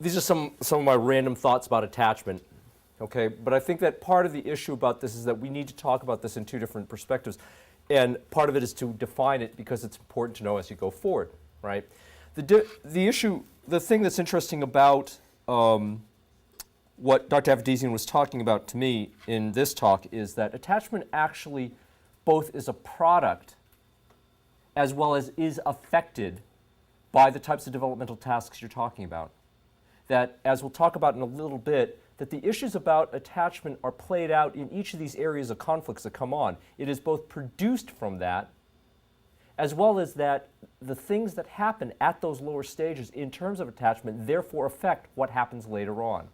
these are some of my random thoughts about attachment, okay? But I think that part of the issue about this is that we need to talk about this in two different perspectives. And part of it is to define it because it's important to know as you go forward, right? The thing that's interesting about what Dr. Avedizian was talking about to me in this talk is that attachment actually both is a product as well as is affected by the types of developmental tasks you're talking about. That, as we'll talk about in a little bit, that the issues about attachment are played out in each of these areas of conflicts that come on. It is both produced from that, as well as that the things that happen at those lower stages in terms of attachment therefore affect what happens later on.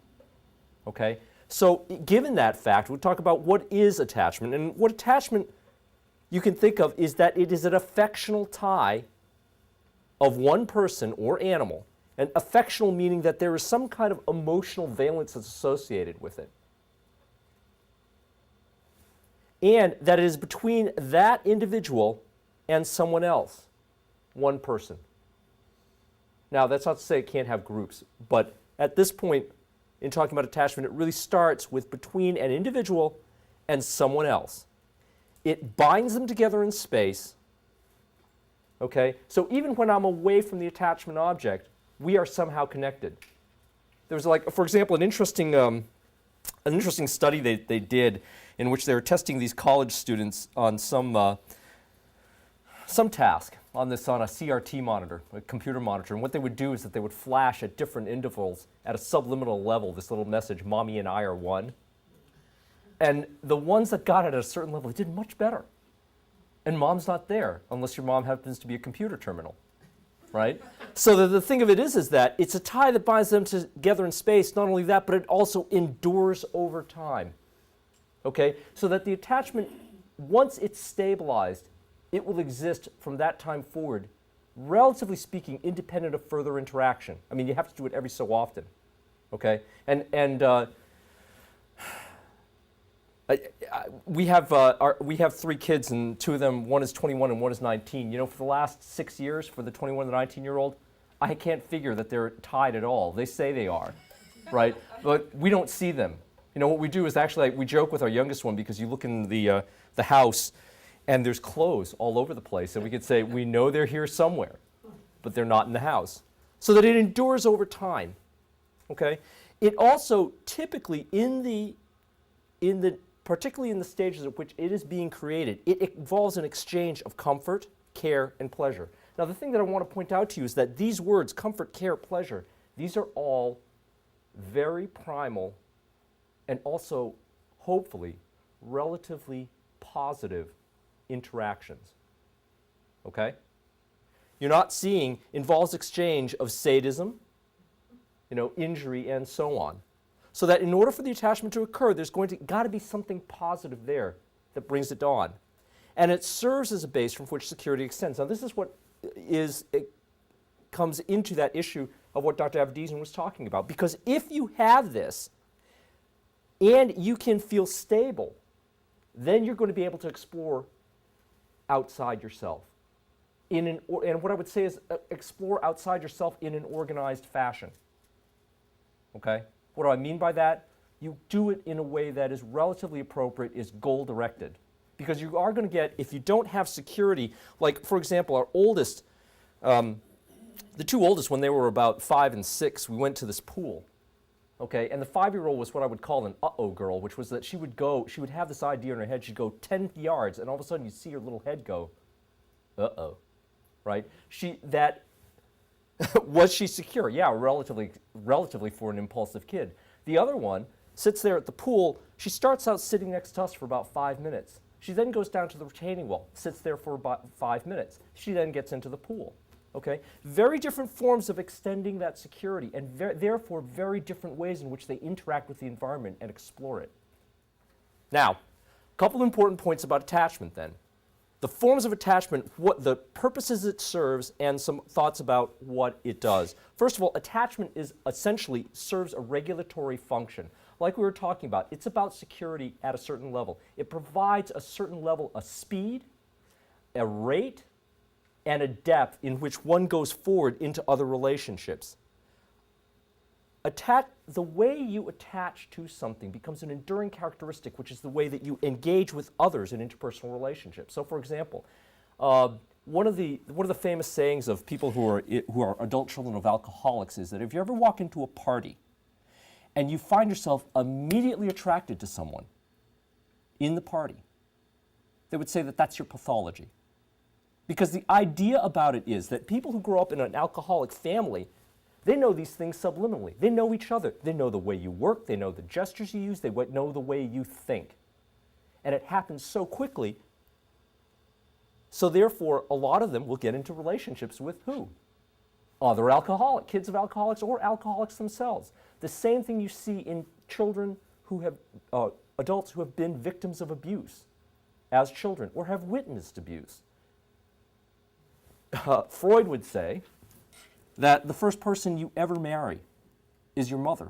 Okay? So given that fact, we'll talk about what is attachment. And what attachment you can think of is that it is an affectional tie of one person or animal. And affectional meaning that there is some kind of emotional valence that's associated with it. And that it is between that individual and someone else, one person. Now, that's not to say it can't have groups, but at this point in talking about attachment, it really starts with between an individual and someone else. It binds them together in space, okay? So even when I'm away from the attachment object, we are somehow connected. There's like, for example, an interesting study they did in which they were testing these college students on some task on a CRT monitor, a computer monitor. And what they would do is that they would flash at different intervals at a subliminal level this little message, "Mommy and I are one." And the ones that got it at a certain level, they did much better. And mom's not there unless your mom happens to be a computer terminal. Right? So the thing of it is that it's a tie that binds them together in space. Not only that, but it also endures over time. Okay? So that the attachment, once it's stabilized, it will exist from that time forward, relatively speaking, independent of further interaction. I mean, you have to do it every so often. Okay? We have 3 kids, and 2 of them, one is 21 and one is 19. You know, for the last 6 years, for the 21 and the 19-year-old, I can't figure that they're tied at all. They say they are, right? But we don't see them. You know, what we do is actually, we joke with our youngest one because you look in the house and there's clothes all over the place, and we could say, we know they're here somewhere, but they're not in the house. So that it endures over time, okay? It also typically particularly in the stages at which it is being created, it involves an exchange of comfort, care, and pleasure. Now, the thing that I want to point out to you is that these words, comfort, care, pleasure, these are all very primal and also, hopefully, relatively positive interactions. Okay? You're not seeing involves exchange of sadism, injury, and so on. So that in order for the attachment to occur, there's got to be something positive there that brings it on. And it serves as a base from which security extends. Now, this is what comes into that issue of what Dr. Avedizian was talking about. Because if you have this, and you can feel stable, then you're going to be able to explore outside yourself. And what I would say is explore outside yourself in an organized fashion. Okay? What do I mean by that? You do it in a way that is relatively appropriate, is goal-directed. Because you are going to get, if you don't have security, like, for example, our oldest, the 2 oldest, when they were about 5 and 6, we went to this pool. Okay, and the 5-year-old was what I would call an uh-oh girl, which was that she would have this idea in her head, she'd go 10 yards, and all of a sudden you'd see her little head go, uh-oh, right? Was she secure? Yeah, relatively for an impulsive kid. The other one sits there at the pool. She starts out sitting next to us for about 5 minutes. She then goes down to the retaining wall, sits there for about 5 minutes. She then gets into the pool. Okay? Very different forms of extending that security, and therefore very different ways in which they interact with the environment and explore it. Now, a couple important points about attachment then. The forms of attachment, what the purposes it serves, and some thoughts about what it does. First of all, attachment essentially serves a regulatory function. Like we were talking about, it's about security at a certain level. It provides a certain level of speed, a rate, and a depth in which one goes forward into other relationships. the way you attach to something becomes an enduring characteristic, which is the way that you engage with others in interpersonal relationships. So, for example, one of the famous sayings of people who are adult children of alcoholics is that if you ever walk into a party and you find yourself immediately attracted to someone in the party, they would say that that's your pathology. Because the idea about it is that people who grow up in an alcoholic family, they know these things subliminally. They know each other. They know the way you work. They know the gestures you use. They know the way you think. And it happens so quickly. So therefore, a lot of them will get into relationships with who? Other kids of alcoholics or alcoholics themselves. The same thing you see in children who have, adults who have been victims of abuse as children or have witnessed abuse. Freud would say that the first person you ever marry is your mother.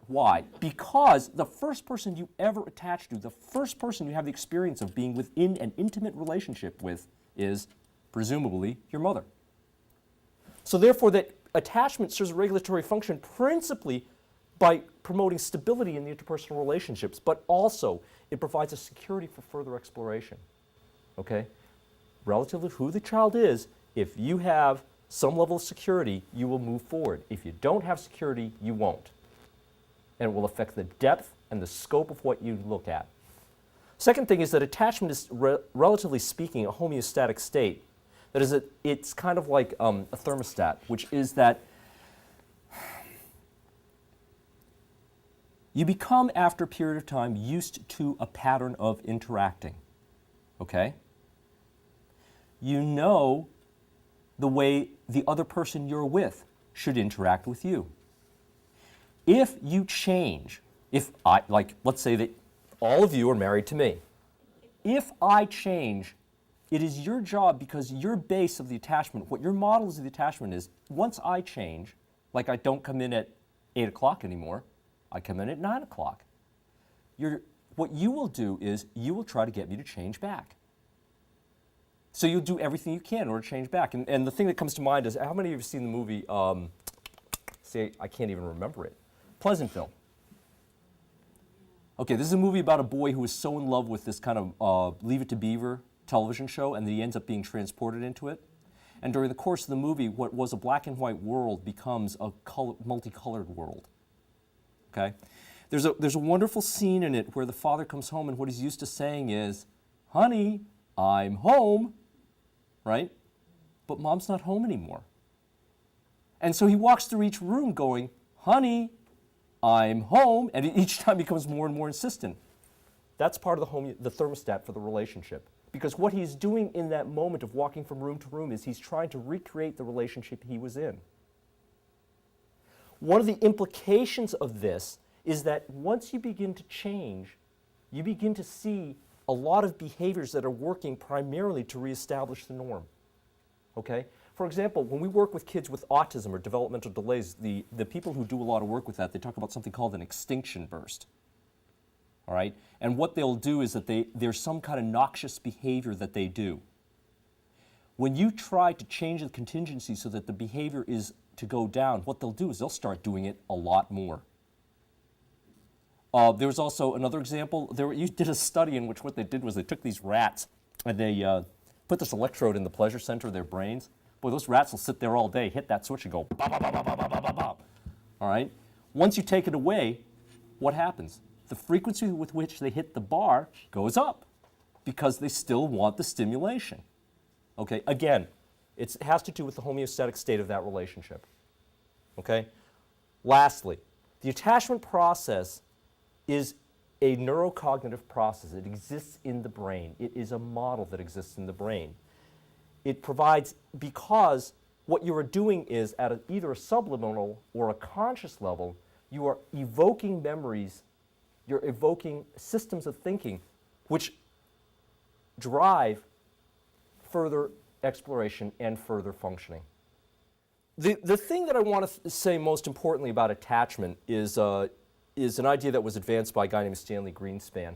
Why? Because the first person you ever attach to, the first person you have the experience of being within an intimate relationship with is, presumably, your mother. So therefore, that attachment serves a regulatory function principally by promoting stability in the interpersonal relationships, but also it provides a security for further exploration. Okay? Relative to who the child is, if you have some level of security, you will move forward. If you don't have security, you won't. And it will affect the depth and the scope of what you look at. Second thing is that attachment is, relatively speaking, a homeostatic state. That is, it's kind of like a thermostat, which is that you become, after a period of time, used to a pattern of interacting. Okay? You know the way the other person you're with should interact with you. If you change, let's say that all of you are married to me. If I change, it is your job, because your base of the attachment, what your models of the attachment is, once I change, like I don't come in at 8 o'clock anymore, I come in at 9 o'clock. What you will do is you will try to get me to change back. So you'll do everything you can in order to change back. And the thing that comes to mind is, how many of you have seen the movie, I can't even remember it, Pleasantville? Okay, this is a movie about a boy who is so in love with this kind of Leave It to Beaver television show, and that he ends up being transported into it. And during the course of the movie, what was a black and white world becomes a multicolored world. Okay? There's a wonderful scene in it where the father comes home, and what he's used to saying is, "Honey, I'm home," right? But mom's not home anymore. And so he walks through each room going, "Honey, I'm home," and each time becomes more and more insistent. That's part of the thermostat for the relationship. Because what he's doing in that moment of walking from room to room is he's trying to recreate the relationship he was in. One of the implications of this is that once you begin to change, you begin to see a lot of behaviors that are working primarily to reestablish the norm. Okay? For example, when we work with kids with autism or developmental delays, the people who do a lot of work with that, they talk about something called an extinction burst. All right? And what they'll do is that there's some kind of noxious behavior that they do. When you try to change the contingency so that the behavior is to go down, what they'll do is they'll start doing it a lot more. There was also another example. You did a study in which what they did was they took these rats and they put this electrode in the pleasure center of their brains. Boy, those rats will sit there all day, hit that switch and go bop, bop, bop, bop, bop, bop, bop, bop. All right? Once you take it away, what happens? The frequency with which they hit the bar goes up because they still want the stimulation. Okay? Again, it has to do with the homeostatic state of that relationship. Okay? Lastly, the attachment process is a neurocognitive process. It exists in the brain. It is a model that exists in the brain. It provides, because what you are doing is at either a subliminal or a conscious level, you are evoking memories, you're evoking systems of thinking which drive further exploration and further functioning. The thing that I want to say most importantly about attachment is an idea that was advanced by a guy named Stanley Greenspan.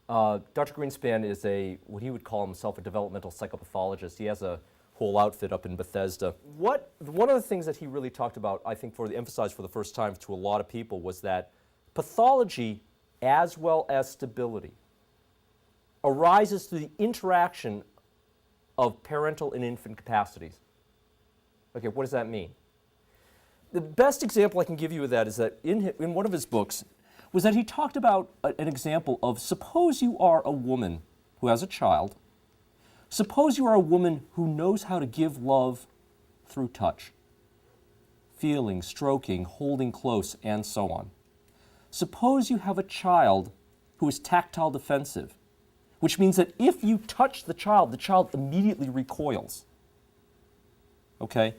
Dr. Greenspan is what he would call himself a developmental psychopathologist. He has a whole outfit up in Bethesda. One of the things that he really talked about, I think, emphasized for the first time to a lot of people, was that pathology, as well as stability, arises through the interaction of parental and infant capacities. Okay, what does that mean? The best example I can give you of that is that in one of his books was that he talked about an example of, suppose you are a woman who has a child. Suppose you are a woman who knows how to give love through touch, feeling, stroking, holding close, and so on. Suppose you have a child who is tactile defensive, which means that if you touch the child immediately recoils. Okay?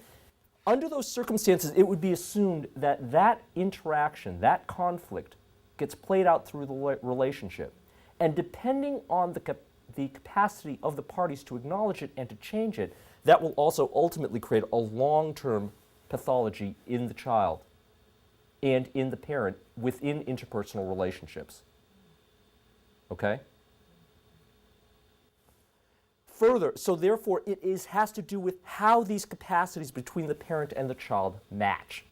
Under those circumstances, it would be assumed that that interaction, that conflict, gets played out through the relationship. And depending on the capacity of the parties to acknowledge it and to change it, that will also ultimately create a long-term pathology in the child and in the parent within interpersonal relationships. Okay? Further, so therefore it has to do with how these capacities between the parent and the child match.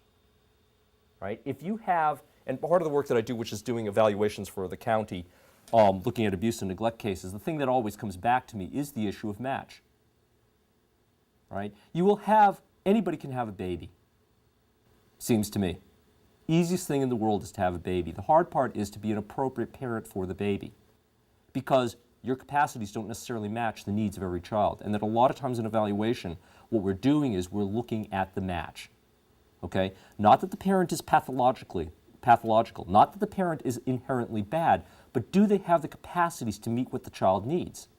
Right? If you have, and part of the work that I do, which is doing evaluations for the county, looking at abuse and neglect cases, the thing that always comes back to me is the issue of match. Right? You will have, anybody can have a baby, seems to me. Easiest thing in the world is to have a baby. The hard part is to be an appropriate parent for the baby, because your capacities don't necessarily match the needs of every child. And that a lot of times in evaluation, what we're doing is we're looking at the match. Okay? Not that the parent is pathological, not that the parent is inherently bad, but do they have the capacities to meet what the child needs?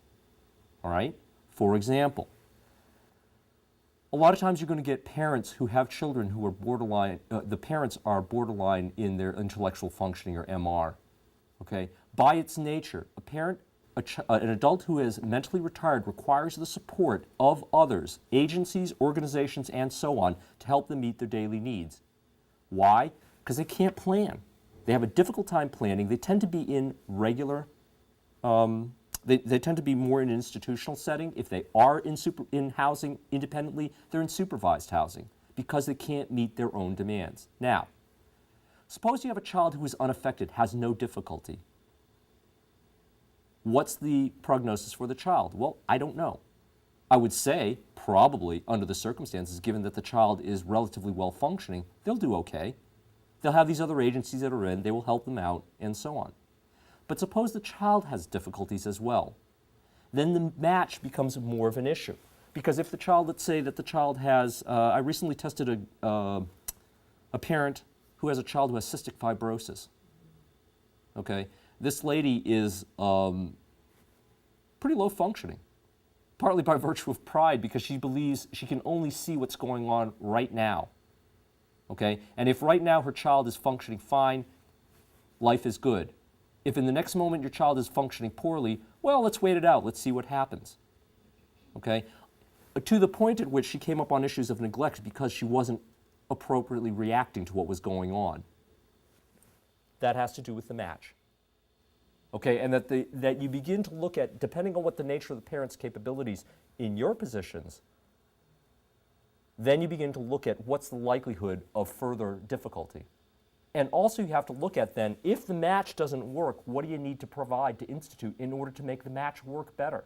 All right? For example, a lot of times you're going to get parents who have children who are borderline, the parents are borderline in their intellectual functioning, or MR. Okay? By its nature, an adult who is mentally retired requires the support of others, agencies, organizations, and so on, to help them meet their daily needs. Why? Because they can't plan. They have a difficult time planning. They tend to be in regular, they tend to be more in an institutional setting. If they are in housing independently, they're in supervised housing because they can't meet their own demands. Now, suppose you have a child who is unaffected, has no difficulty. What's the prognosis for the child? Well, I don't know. I would say, probably, under the circumstances, given that the child is relatively well functioning, they'll do okay. They'll have these other agencies that are in, they will help them out, and so on. But suppose the child has difficulties as well. Then the match becomes more of an issue. Because if the child, let's say that the child has, I recently tested a parent who has a child who has cystic fibrosis. Okay? This lady is pretty low functioning, partly by virtue of pride, because she believes she can only see what's going on right now. Okay? And if right now her child is functioning fine, life is good. If in the next moment your child is functioning poorly, well, let's wait it out. Let's see what happens. Okay? To the point at which she came up on issues of neglect because she wasn't appropriately reacting to what was going on. That has to do with the match. Okay, and that you begin to look at, depending on what the nature of the parent's capabilities in your positions, then you begin to look at what's the likelihood of further difficulty. And also you have to look at then, if the match doesn't work, what do you need to provide to institute in order to make the match work better?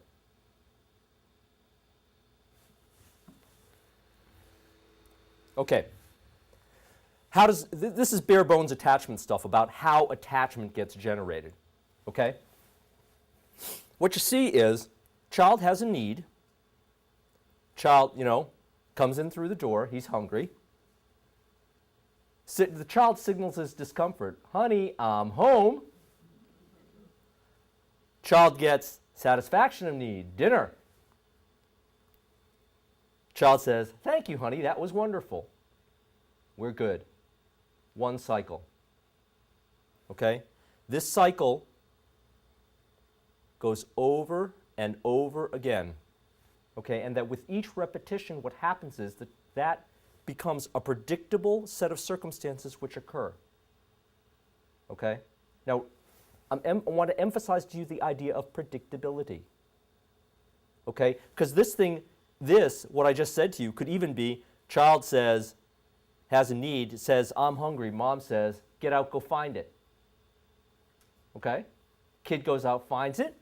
Okay. This is bare bones attachment stuff about how attachment gets generated. Okay? What you see is, child has a need. Child, comes in through the door. He's hungry. The child signals his discomfort. Honey, I'm home. Child gets satisfaction of need. Dinner. Child says, thank you, honey. That was wonderful. We're good. One cycle. Okay? This cycle goes over and over again. Okay? And that with each repetition, what happens is that becomes a predictable set of circumstances which occur. Okay? Now, I want to emphasize to you the idea of predictability. Okay? Because this thing this, what I just said to you, could even be child says, has a need, says, I'm hungry. Mom says, get out, go find it. Okay? Kid goes out, finds it.